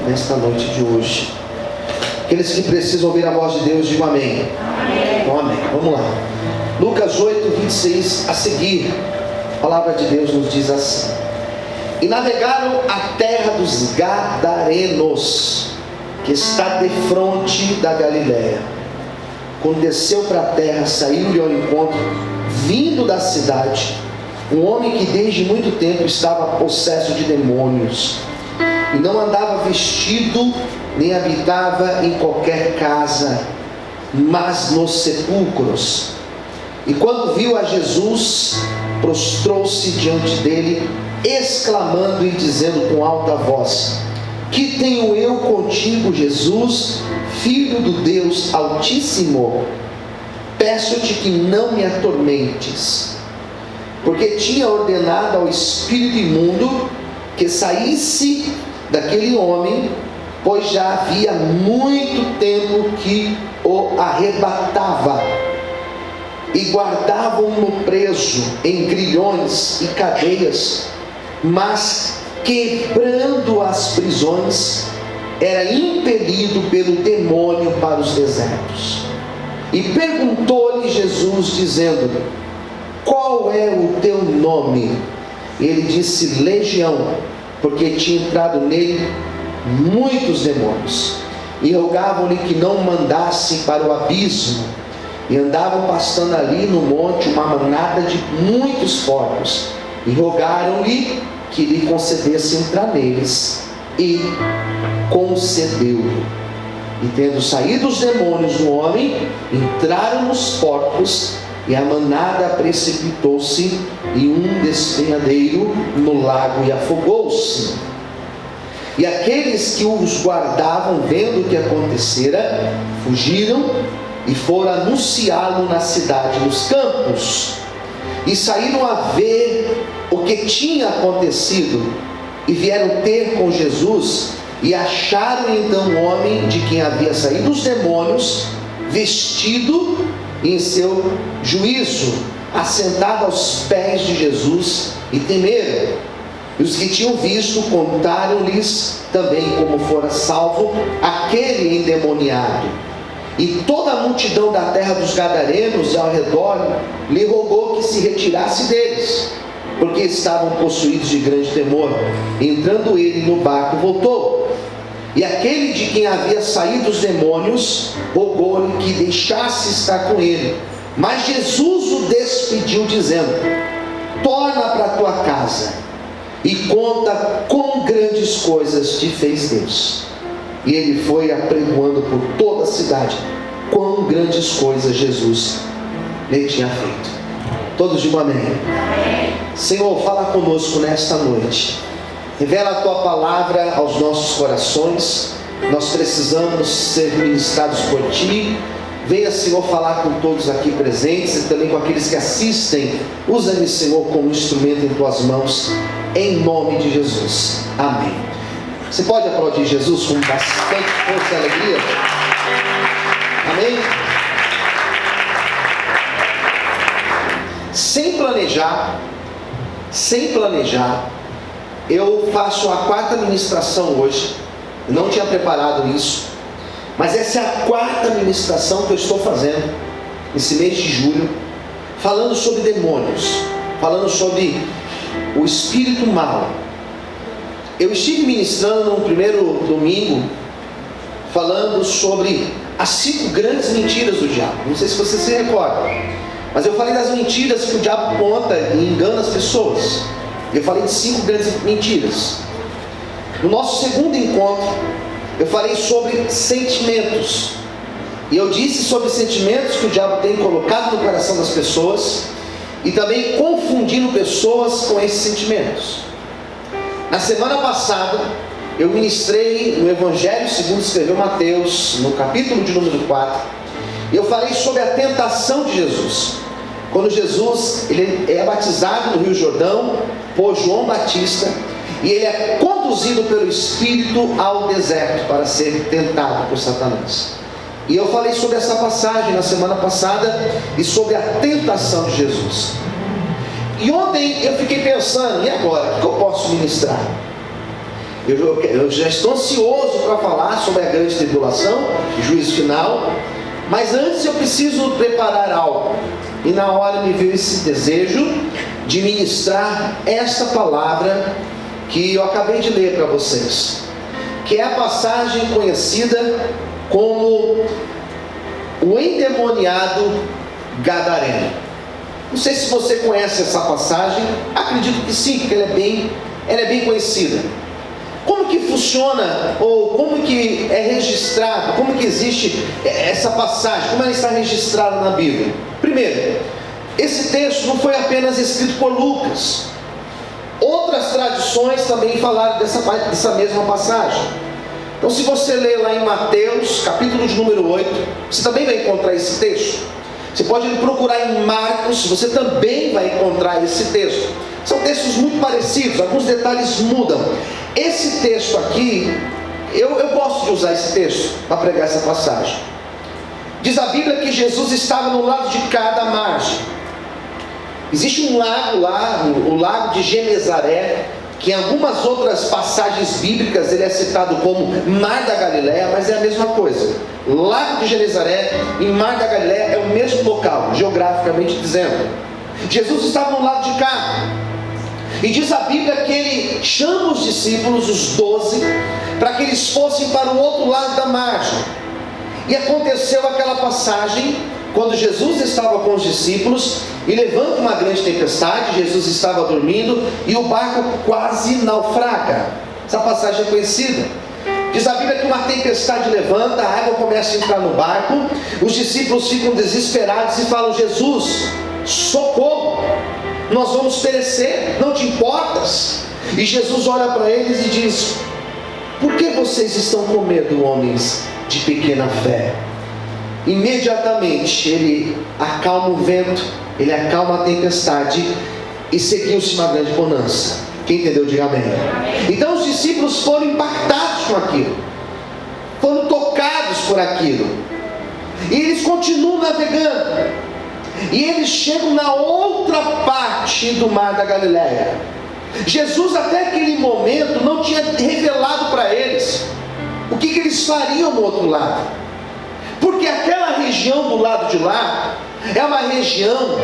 nesta noite de hoje. Aqueles que precisam ouvir a voz de Deus, digam amém. Amém. Amém. Vamos lá. Lucas 8, 26 a seguir. A palavra de Deus nos diz assim: e navegaram a terra dos Gadarenos, que está defronte da Galiléia. Quando desceu para a terra, saiu-lhe ao encontro, vindo da cidade, um homem que desde muito tempo estava possesso de demônios, e não andava vestido, nem habitava em qualquer casa, mas nos sepulcros. E quando viu a Jesus, prostrou-se diante dele, exclamando e dizendo com alta voz: que tenho eu contigo, Jesus, Filho do Deus Altíssimo? Peço-te que não me atormentes. Porque tinha ordenado ao espírito imundo que saísse daquele homem, pois já havia muito tempo que o arrebatava, e guardavam-no preso em grilhões e cadeias, mas quebrando as prisões, era impelido pelo demônio para os desertos. E perguntou-lhe Jesus, dizendo: qual é o teu nome? Ele disse: Legião, porque tinha entrado nele muitos demônios, e rogavam-lhe que não mandasse para o abismo. E andavam pastando ali no monte uma manada de muitos porcos, e rogaram-lhe que lhe concedesse entrar neles, e concedeu-lhe. E tendo saído os demônios do homem, entraram nos porcos, e a manada precipitou-se em um despenhadeiro no lago e afogou-se. E aqueles que os guardavam, vendo o que acontecera, fugiram e foram anunciá-lo na cidade, nos campos, e saíram a ver o que tinha acontecido, e vieram ter com Jesus, e acharam então o homem de quem havia saído os demônios, vestido em seu juízo, assentado aos pés de Jesus, e temeram. E os que tinham visto contaram-lhes também como fora salvo aquele endemoniado. E toda a multidão da terra dos Gadarenos e ao redor lhe rogou que se retirasse deles, porque estavam possuídos de grande temor. Entrando ele no barco, voltou. E aquele de quem havia saído os demônios rogou-lhe que deixasse estar com ele. Mas Jesus o despediu, dizendo: torna para a tua casa e conta quão grandes coisas te fez Deus. E ele foi apregoando por toda a cidade quão grandes coisas Jesus lhe tinha feito. Todos digam amém. Amém. Senhor, fala conosco nesta noite. Revela a tua palavra aos nossos corações. Nós precisamos ser ministrados por ti. Venha, Senhor, falar com todos aqui presentes e também com aqueles que assistem. Usa-me, Senhor, como instrumento em tuas mãos, em nome de Jesus. Amém. Você pode aplaudir Jesus com bastante força e alegria? Amém? Sem planejar, eu faço a quarta ministração hoje. Eu não tinha preparado isso, mas essa é a quarta ministração que eu estou fazendo nesse mês de julho, falando sobre demônios, falando sobre o espírito mau. Eu estive ministrando no primeiro domingo, falando sobre as 5 grandes mentiras do diabo. Não sei se você se recorda, mas eu falei das mentiras que o diabo conta e engana as pessoas. Eu falei de 5 grandes mentiras. No nosso segundo encontro, eu falei sobre sentimentos. E eu disse sobre sentimentos que o diabo tem colocado no coração das pessoas, e também confundindo pessoas com esses sentimentos. Na semana passada, eu ministrei no Evangelho segundo escreveu Mateus, no capítulo de número 4, e eu falei sobre a tentação de Jesus. Quando Jesus ele é batizado no Rio Jordão por João Batista, e ele é conduzido pelo Espírito ao deserto para ser tentado por Satanás. E eu falei sobre essa passagem na semana passada e sobre a tentação de Jesus. E ontem eu fiquei pensando, e agora? O que eu posso ministrar? Eu já estou ansioso para falar sobre a grande tribulação, juízo final. Mas antes eu preciso preparar algo. E na hora me veio esse desejo de ministrar esta palavra que eu acabei de ler para vocês, que é a passagem conhecida como o endemoniado gadareno. Não sei se você conhece essa passagem, acredito que sim, porque ela é bem conhecida. Como que funciona, ou como que é registrado, como que existe essa passagem, como ela está registrada na Bíblia? Primeiro, esse texto não foi apenas escrito por Lucas. Outras tradições também falaram dessa mesma passagem. Então, se você ler lá em Mateus, capítulo de número 8, você também vai encontrar esse texto. Você pode procurar em Marcos, você também vai encontrar esse texto. São textos muito parecidos, alguns detalhes mudam. Esse texto aqui, eu gosto de usar esse texto para pregar essa passagem. Diz a Bíblia que Jesus estava no lado de cá da margem. Existe um lago lá, o lago de Genezaré, que em algumas outras passagens bíblicas ele é citado como Mar da Galileia, mas é a mesma coisa. Lago de Genezaré e Mar da Galileia é o mesmo local, geograficamente dizendo. Jesus estava no lado de cá. E diz a Bíblia que ele chama os discípulos, os 12, para que eles fossem para o outro lado da margem. E aconteceu aquela passagem, quando Jesus estava com os discípulos, e levanta uma grande tempestade, Jesus estava dormindo, e o barco quase naufraga. Essa passagem é conhecida. Diz a Bíblia que uma tempestade levanta, a água começa a entrar no barco, os discípulos ficam desesperados e falam: Jesus, socorro! Nós vamos perecer, não te importas? E Jesus olha para eles e diz: por que vocês estão com medo, homens de pequena fé? Imediatamente ele acalma o vento, ele acalma a tempestade, e seguiu-se uma grande bonança. Quem entendeu, diga amém. Então os discípulos foram impactados com aquilo, foram tocados por aquilo, e eles continuam navegando. E eles chegam na outra parte do Mar da Galileia. Jesus até aquele momento não tinha revelado para eles o que eles fariam no outro lado, porque aquela região do lado de lá é uma região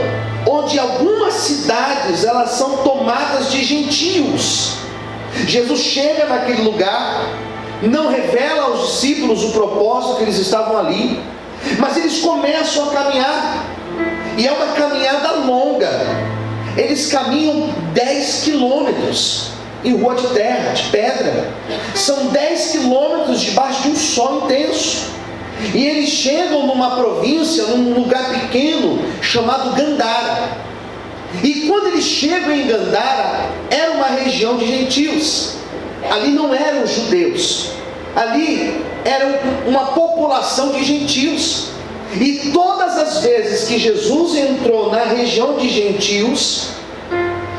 onde algumas cidades elas são tomadas de gentios. Jesus chega naquele lugar, não revela aos discípulos o propósito que eles estavam ali, mas eles começam a caminhar. E é uma caminhada longa. Eles caminham 10 quilômetros em rua de terra, de pedra. São 10 quilômetros debaixo de um sol intenso. E eles chegam numa província, num lugar pequeno chamado Gandara. E quando eles chegam em Gandara, era uma região de gentios. Ali não eram judeus, ali era uma população de gentios. E todas as vezes que Jesus entrou na região de gentios,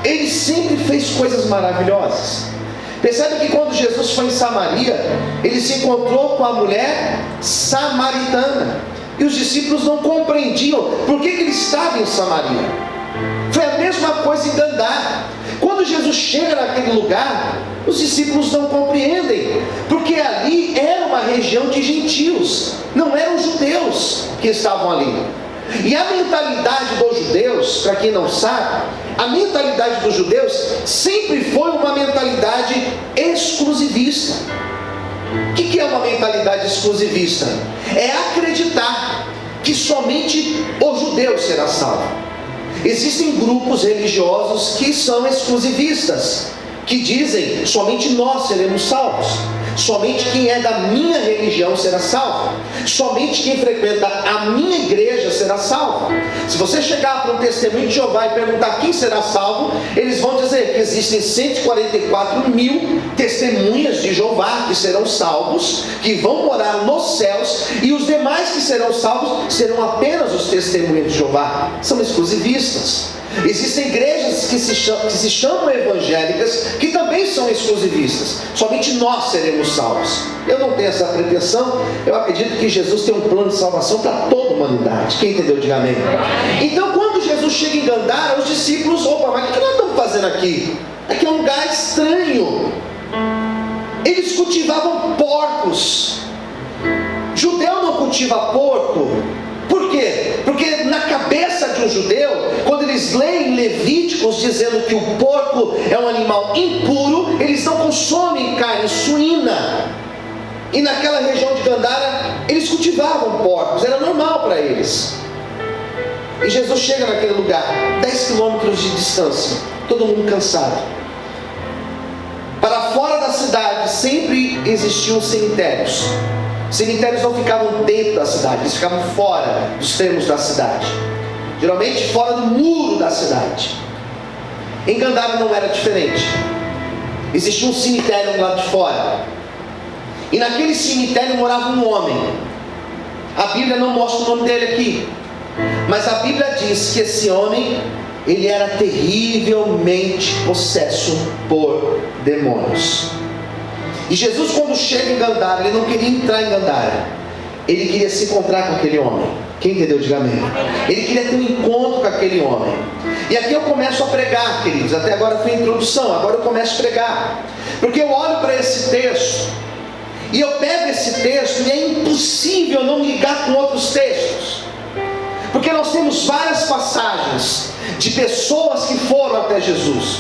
ele sempre fez coisas maravilhosas. Percebe que quando Jesus foi em Samaria, ele se encontrou com a mulher samaritana, e os discípulos não compreendiam por que ele estava em Samaria. Foi a mesma coisa em Gandara. Quando Jesus chega naquele lugar, os discípulos não compreendem, porque ali era uma região de gentios, não eram judeus que estavam ali. E a mentalidade dos judeus, para quem não sabe, a mentalidade dos judeus sempre foi uma mentalidade exclusivista. O que é uma mentalidade exclusivista? É acreditar que somente o judeu será salvo. Existem grupos religiosos que são exclusivistas, que dizem: somente nós seremos salvos, somente quem é da minha religião será salvo, somente quem frequenta a minha igreja será salvo. Se você chegar para um testemunho de Jeová e perguntar quem será salvo, eles vão dizer que existem 144 mil testemunhas de Jeová que serão salvos, que vão morar nos céus, e os demais que serão salvos serão apenas os testemunhas de Jeová. São exclusivistas. Existem igrejas que se chamam evangélicas, que também são exclusivistas. Somente nós seremos salvos. Eu não tenho essa pretensão. Eu acredito que Jesus tem um plano de salvação para toda a humanidade. Quem entendeu, diga amém. Então, quando Jesus chega em Gandara, os discípulos: opa, mas o que nós estamos fazendo aqui? Aqui é um lugar estranho. Eles cultivavam porcos. Judeu não cultiva porco. Por quê? Porque na cabeça de um judeu, quando eles leem Levíticos dizendo que o porco é um animal impuro, eles não consomem carne suína. E naquela região de Gandara, eles cultivavam porcos, era normal para eles. E Jesus chega naquele lugar, 10 quilômetros de distância, todo mundo cansado. Para fora da cidade sempre existiam cemitérios. Cemitérios não ficavam dentro da cidade, eles ficavam fora dos termos da cidade, geralmente fora do muro da cidade. Em Gandara não era diferente. Existia um cemitério lá de fora, e naquele cemitério morava um homem. A Bíblia não mostra o nome dele aqui, mas a Bíblia diz que esse homem, ele era terrivelmente possesso por demônios. E Jesus, quando chega em Gandara, ele não queria entrar em Gandara, ele queria se encontrar com aquele homem. Quem entendeu, diga amém. Ele queria ter um encontro com aquele homem. E aqui eu começo a pregar, queridos. Até agora foi a introdução, agora eu começo a pregar, porque eu olho para esse texto e eu pego esse texto e é impossível não ligar com outros textos, porque nós temos várias passagens de pessoas que foram até Jesus,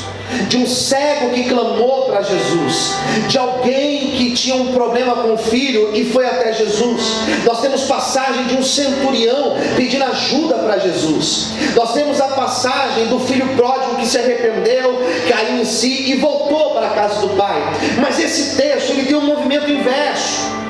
de um cego que clamou para Jesus, de alguém que tinha um problema com o filho e foi até Jesus. Nós temos passagem de um centurião pedindo ajuda para Jesus. Nós temos a passagem do filho pródigo que se arrependeu, caiu em si e voltou para a casa do pai. Mas esse texto, ele tem um movimento inverso.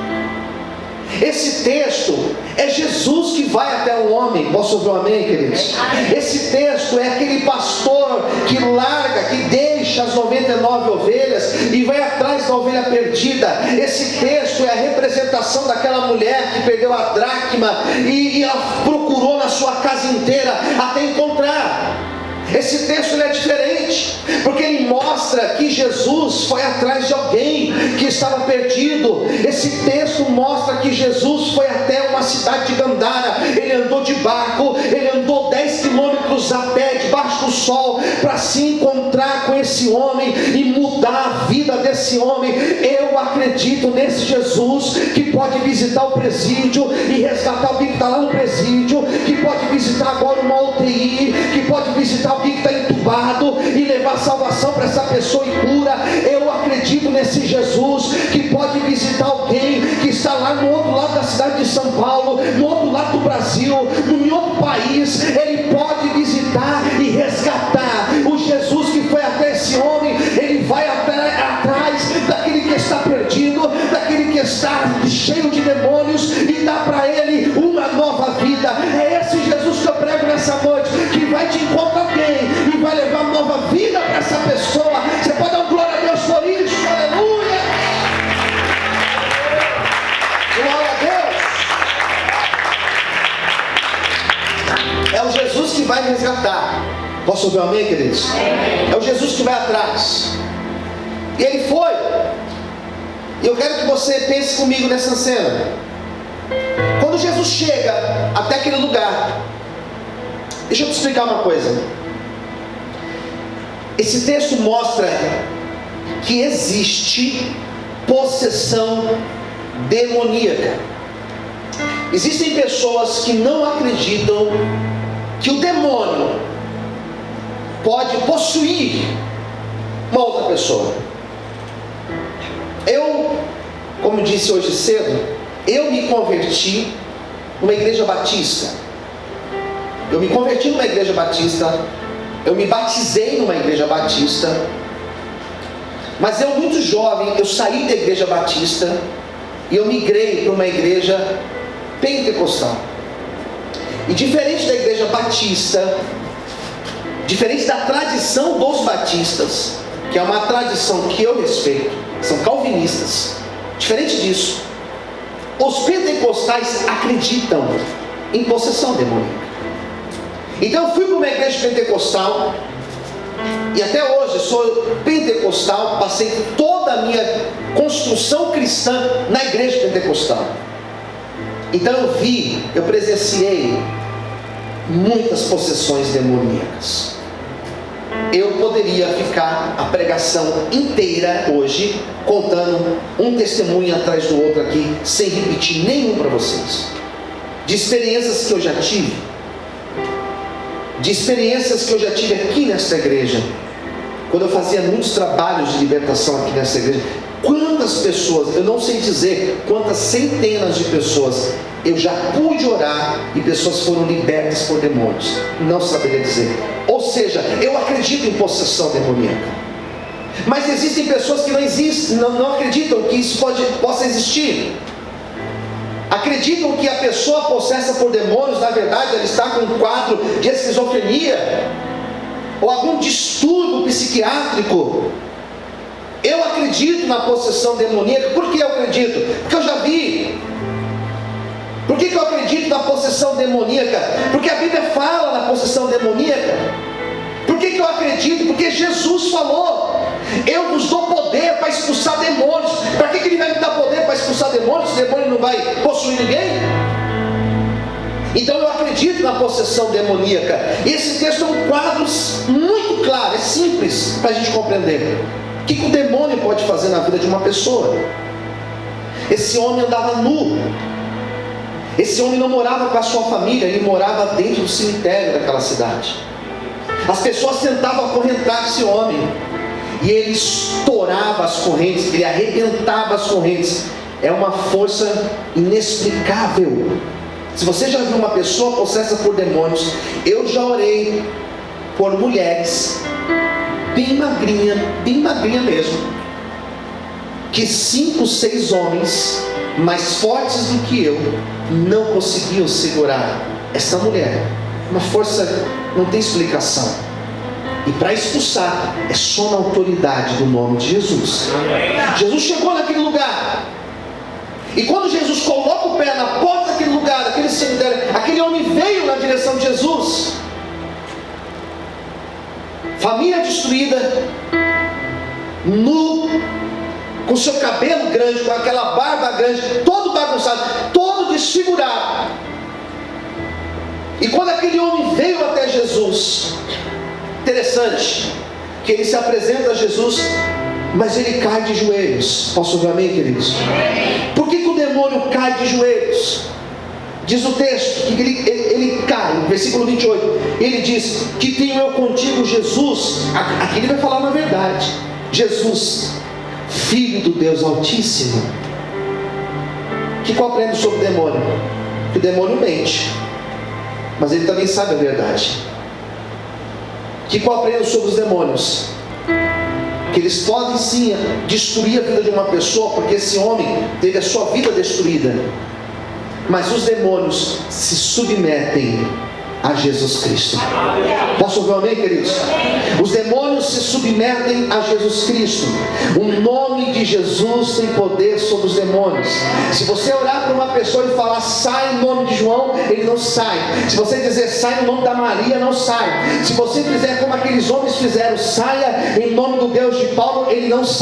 Esse texto é Jesus que vai até o homem. Posso ouvir um amém, queridos? Esse texto é aquele pastor que larga, que deixa as 99 ovelhas e vai atrás da ovelha perdida. Esse texto é a representação daquela mulher que perdeu a dracma e ela procurou na sua casa inteira até encontrar. Esse texto ele é diferente, porque ele mostra que Jesus foi atrás de alguém que estava perdido. Esse texto mostra que Jesus foi até uma cidade de Gandara. Ele andou de barco, ele andou 10 quilômetros a pé, debaixo do sol, para se encontrar com esse homem e mudar a vida desse homem. Eu acredito nesse Jesus que pode visitar o presídio e resgatar alguém que está lá no presídio, que pode visitar agora uma UTI, que pode visitar alguém que está entubado e levar salvação para essa pessoa e cura. Eu acredito nesse Jesus que pode visitar alguém que está lá no outro lado da cidade de São Paulo, no outro lado do Brasil, no outro país. Ele pode visitar e resgatar. O Jesus que foi até esse homem, ele vai atrás daquele que está perdido, daquele que está cheio de demônios, e dá para ele uma nova vida. É esse Jesus que eu prego nessa noite, que vai te encontrar alguém e vai levar nova vida para essa pessoa. Você pode dar glória a Deus por isso? Aleluia! Glória a Deus! É o Jesus que vai resgatar. Posso ouvir um amém, queridos? É o Jesus que vai atrás. E ele foi. E eu quero que você pense comigo nessa cena. Quando Jesus chega até aquele lugar, deixa eu te explicar uma coisa. Esse texto mostra que existe possessão demoníaca. Existem pessoas que não acreditam que o demônio pode possuir uma outra pessoa. Eu, como disse hoje cedo, eu me converti numa igreja batista. Eu me converti numa igreja batista. Eu me batizei numa igreja batista. Mas eu, muito jovem, eu saí da igreja batista e eu migrei para uma igreja pentecostal. E diferente da igreja batista, diferente da tradição dos batistas, que é uma tradição que eu respeito, são calvinistas. Diferente disso, os pentecostais acreditam em possessão demoníaca. Então eu fui para uma igreja pentecostal, e até hoje sou pentecostal, passei toda a minha construção cristã na igreja pentecostal. Então eu presenciei muitas possessões demoníacas. eu poderia ficar a pregação inteira hoje contando um testemunho atrás do outro aqui, sem repetir nenhum para vocês, de experiências que eu já tive, aqui nessa igreja, quando eu fazia muitos trabalhos de libertação aqui nessa igreja. Quantas pessoas, eu não sei dizer quantas centenas de pessoas eu já pude orar e pessoas foram libertas por demônios, não saberia dizer. Ou seja, eu acredito em possessão demoníaca, mas existem pessoas que não acreditam que isso possa existir. Acreditam que a pessoa possessa por demônios, na verdade, ela está com um quadro de esquizofrenia ou algum distúrbio psiquiátrico. Eu acredito na possessão demoníaca. Por que eu acredito? Porque eu já vi. Por que eu acredito na possessão demoníaca? Porque a Bíblia fala na possessão demoníaca. Por que eu acredito? Porque Jesus falou: eu vos dou poder para expulsar demônios. Para que Ele vai me dar poder para expulsar demônios? Se o demônio não vai possuir ninguém? Então eu acredito na possessão demoníaca. Esse texto é um quadro muito claro, é simples para a gente compreender. O que o demônio pode fazer na vida de uma pessoa? Esse homem andava nu. Esse homem não morava com a sua família, ele morava dentro do cemitério daquela cidade. As pessoas tentavam acorrentar esse homem, e ele estourava as correntes, ele arrebentava as correntes. É uma força inexplicável. Se você já viu uma pessoa possessa por demônios, eu já orei por mulheres bem magrinha mesmo, que 5, 6 homens mais fortes do que eu não conseguiam segurar essa mulher. Uma força, não tem explicação. E para expulsar é só na autoridade do nome de Jesus. Jesus chegou naquele lugar, e quando Jesus coloca o pé na porta daquele lugar, daquele cemitério, aquele homem veio na direção de Jesus. Família destruída, nu, com seu cabelo grande, com aquela barba grande, todo bagunçado, todo desfigurado. E quando aquele homem veio até Jesus, interessante que ele se apresenta a Jesus, mas ele cai de joelhos. Posso ouvir amém, queridos? Por que o demônio cai de joelhos? Diz o texto que ele cai, no versículo 28, ele diz: que tenho eu contigo, Jesus. Aqui ele vai falar na verdade: Jesus, Filho do Deus Altíssimo. Que qual aprende sobre o demônio? Que o demônio mente, mas ele também sabe a verdade. Que qual aprende sobre os demônios? Que eles podem sim destruir a vida de uma pessoa, porque esse homem teve a sua vida destruída. Mas os demônios se submetem a Jesus Cristo. Posso ouvir um amém, queridos? Os demônios se submetem a Jesus Cristo. O nome de Jesus tem poder sobre os demônios. Se você orar para uma pessoa e falar sai em nome de João, ele não sai. Se você dizer sai no nome da Maria, não sai. Se você fizer como aqueles homens fizeram, saia em nome do Deus de Paulo, ele não sai.